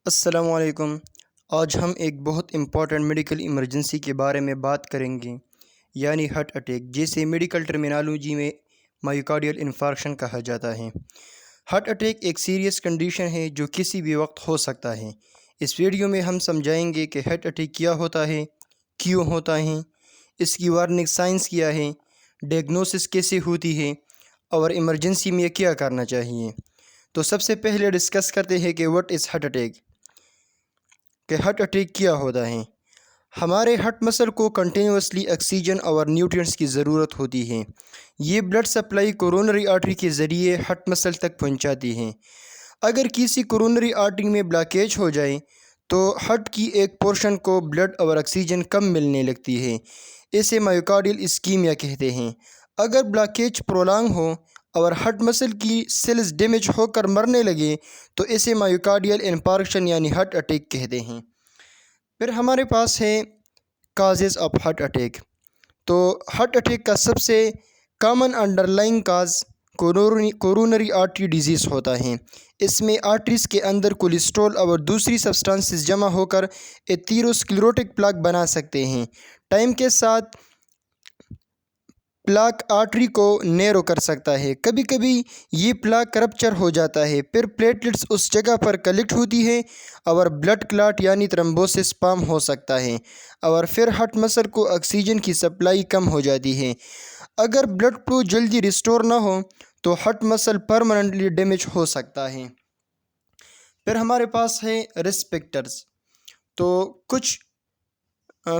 السلام علیکم۔ آج ہم ایک بہت امپورٹنٹ میڈیکل ایمرجنسی کے بارے میں بات کریں گے، یعنی ہارٹ اٹیک، جسے میڈیکل ٹرمینالوجی میں مائیوکارڈیل انفارکشن کہا جاتا ہے۔ ہارٹ اٹیک ایک سیریس کنڈیشن ہے جو کسی بھی وقت ہو سکتا ہے۔ اس ویڈیو میں ہم سمجھائیں گے کہ ہارٹ اٹیک کیا ہوتا ہے، کیوں ہوتا ہے، اس کی وارننگ سائنس کیا ہے، ڈائگنوسس کیسے ہوتی ہے، اور ایمرجنسی میں کیا کرنا چاہیے۔ تو سب سے پہلے ڈسکس کرتے ہیں کہ واٹ از ہارٹ اٹیک، کہ ہارٹ اٹیک کیا ہوتا ہے۔ ہمارے ہارٹ مسل کو کنٹینیوسلی آکسیجن اور نیوٹرینٹس کی ضرورت ہوتی ہے۔ یہ بلڈ سپلائی کورونری آرٹری کے ذریعے ہارٹ مسل تک پہنچاتی ہے۔ اگر کسی کورونری آرٹری میں بلاکیج ہو جائے تو ہارٹ کی ایک پورشن کو بلڈ اور آکسیجن کم ملنے لگتی ہے، اسے مائیوکارڈیل اسکیمیا کہتے ہیں۔ اگر بلاکیج پرولانگ ہو اور ہارٹ مسل کی سیلز ڈیمیج ہو کر مرنے لگے تو اسے مائیوکارڈیل انفارکشن یعنی ہارٹ اٹیک کہتے ہیں۔ پھر ہمارے پاس ہے کازز آف ہارٹ اٹیک۔ تو ہارٹ اٹیک کا سب سے common underlying cause coronary artery disease ہوتا ہے۔ اس میں آرٹریز کے اندر کولیسٹرول اور دوسری سبسٹانسز جمع ہو کر ایتھیروسکلیروٹک پلاک بنا سکتے ہیں۔ ٹائم کے ساتھ پلاک آرٹری کو نیرو کر سکتا ہے۔ کبھی کبھی یہ پلاک رپچر ہو جاتا ہے، پھر پلیٹلیٹس اس جگہ پر کلیکٹ ہوتی ہے اور بلڈ کلاٹ یعنی تھرمبوسس فارم ہو سکتا ہے، اور پھر ہارٹ مسل کو آکسیجن کی سپلائی کم ہو جاتی ہے۔ اگر بلڈ فلو جلدی ریسٹور نہ ہو تو ہارٹ مسل پرماننٹلی ڈیمیج ہو سکتا ہے۔ پھر ہمارے پاس ہے رسک فیکٹرز۔ تو کچھ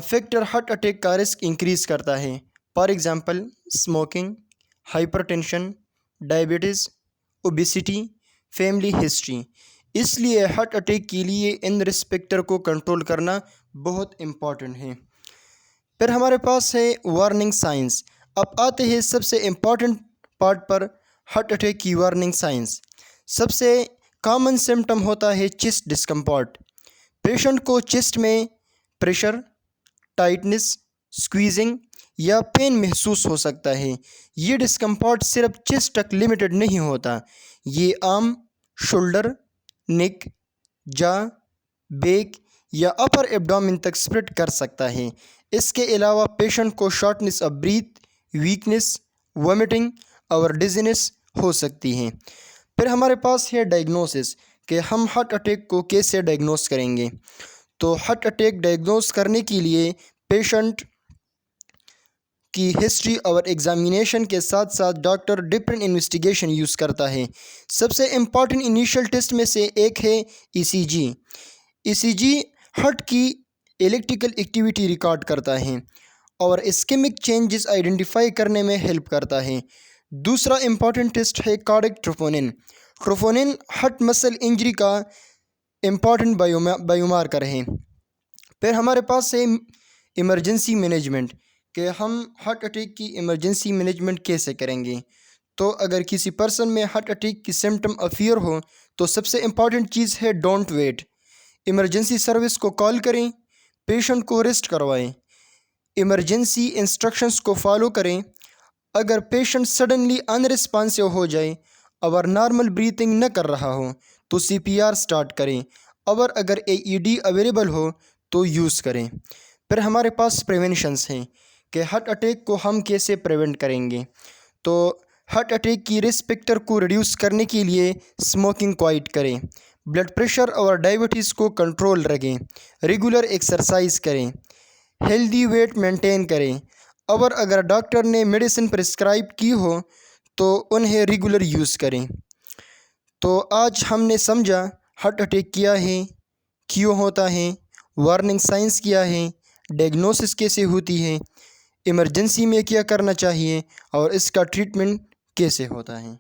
فیکٹر ہارٹ اٹیک کا رسک انکریز کرتا ہے۔ For example smoking, hypertension, diabetes, obesity, family history. اس لیے ہارٹ اٹیک کے لیے ان رسک فیکٹر کو کنٹرول کرنا بہت امپورٹنٹ ہے۔ پھر ہمارے پاس ہے وارننگ سائنس۔ اب آتے ہیں سب سے امپورٹنٹ پارٹ پر، ہارٹ اٹیک کی وارننگ سائنس۔ سب سے کامن سمٹم ہوتا ہے چیسٹ ڈسکمفرٹ۔ پیشنٹ کو چیسٹ میں پریشر، ٹائٹنس، اسکویزنگ یا پین محسوس ہو سکتا ہے۔ یہ ڈسکمفرٹ صرف چیسٹ تک لمیٹڈ نہیں ہوتا، یہ آرم، شولڈر، نیک، جا، بیک یا اپر ایبڈومن تک اسپریڈ کر سکتا ہے۔ اس کے علاوہ پیشنٹ کو شارٹنس آف بریتھ، ویکنس، وامٹنگ اور ڈیزینس ہو سکتی ہے۔ پھر ہمارے پاس ہے ڈائگنوسس، کہ ہم ہارٹ اٹیک کو کیسے ڈائگنوز کریں گے۔ تو ہارٹ اٹیک ڈائگنوز کرنے کے لیے پیشنٹ کی ہسٹری اور ایگزامینیشن کے ساتھ ساتھ ڈاکٹر ڈفرینٹ انویسٹیگیشن یوز کرتا ہے۔ سب سے امپورٹنٹ انیشیل ٹیسٹ میں سے ایک ہے ای سی جی۔ ای سی جی ہارٹ کی الیکٹریکل ایکٹیویٹی ریکارڈ کرتا ہے اور اسکیمک چینجز آئیڈینٹیفائی کرنے میں ہیلپ کرتا ہے۔ دوسرا امپورٹنٹ ٹیسٹ ہے کارڈک ٹروپونن۔ ٹروپونن ہارٹ مسل انجری کا امپورٹنٹ بائیو مارکر ہے۔ پھر ہمارے پاس ہے ایمرجنسی مینجمنٹ، کہ ہم ہارٹ اٹیک کی ایمرجنسی مینجمنٹ کیسے کریں گے۔ تو اگر کسی پرسن میں ہارٹ اٹیک کی سمٹم اپیئر ہو تو سب سے امپورٹنٹ چیز ہے ڈونٹ ویٹ۔ ایمرجنسی سروس کو کال کریں، پیشنٹ کو ریسٹ کروائیں، ایمرجنسی انسٹرکشنز کو فالو کریں۔ اگر پیشنٹ سڈنلی ان ریسپانسو ہو جائے اور نارمل بریتنگ نہ کر رہا ہو تو سی پی آر سٹارٹ کریں، اور اگر اے ای ڈی اویلیبل ہو تو یوز کریں۔ پھر ہمارے پاس پریونشنز ہیں، کہ ہارٹ اٹیک کو ہم کیسے پریونٹ کریں گے۔ تو ہارٹ اٹیک کی رسک فیکٹر کو ریڈیوس کرنے کے لیے اسموکنگ کو اوائڈ کریں، بلڈ پریشر اور ڈائبٹیز کو کنٹرول رکھیں، ریگولر ایکسرسائز کریں، ہیلدی ویٹ مینٹین کریں، اور اگر ڈاکٹر نے میڈیسن پرسکرائب کی ہو تو انہیں ریگولر یوز کریں۔ تو آج ہم نے سمجھا ہارٹ اٹیک کیا ہے، کیوں ہوتا ہے، وارننگ سائنس کیا ہے، ڈائگنوسس کیسے ہوتی ہے، ایمرجنسی میں کیا کرنا چاہیے، اور اس کا ٹریٹمنٹ کیسے ہوتا ہے۔